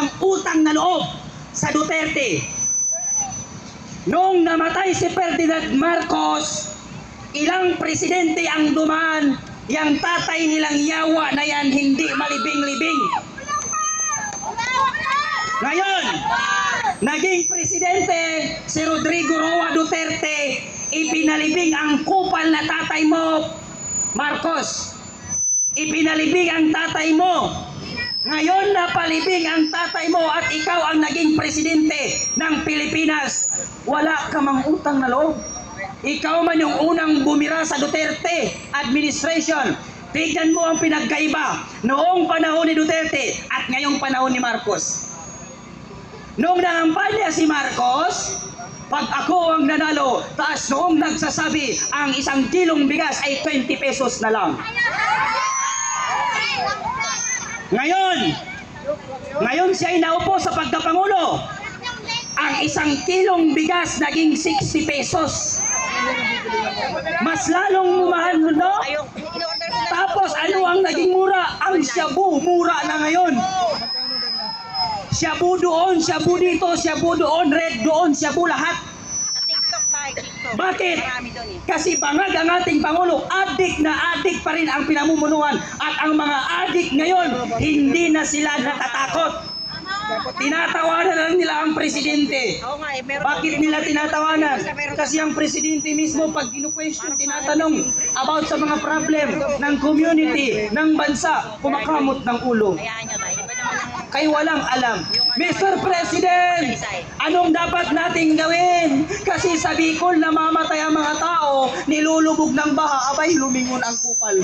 ng utang na loob sa Duterte. Noong namatay si Ferdinand Marcos, ilang presidente ang dumaan, yang tatay nilang yawa na yan hindi malibing-libing. Ngayon, naging presidente si Rodrigo Roa Duterte, ipinalibing ang kupal na tatay mo, Marcos. Ipinalibing ang tatay mo. Ngayon napalibing ang tatay mo at ikaw ang naging presidente ng Pilipinas. Wala ka mang utang na loob. Ikaw man yung unang bumira sa Duterte administration. Tignan mo ang pinagkaiba noong panahon ni Duterte at ngayong panahon ni Marcos. Noong nangampanya si Marcos, pag ako ang nanalo, taas noong nagsasabi ang 1 kilong bigas ay 20 pesos na lang. Ngayon siya ay naupo sa pagkapangulo. Ang 1 kilong bigas naging 60 pesos. Mas lalong mumahal, no? Tapos ano ang naging mura? Ang shabu, mura na ngayon. Shabu doon, shabu dito, shabu doon, red doon, shabu lahat. Bakit? Kasi bangag ang ating Pangulo, adik na adik pa rin ang pinamumunuan. At ang mga adik ngayon, hindi na sila natatakot. Tinatawanan lang nila ang presidente. Bakit nila tinatawanan? Kasi ang presidente mismo pag inu-question, tinatanong about sa mga problem ng community, ng bansa, kumakamot ng ulo. Kay walang alam. Mr. President, anong dapat nating gawin? Kasi sa Bicol namamatay ang mga tao, nilulubog ng baha, abay lumingon ang kupal.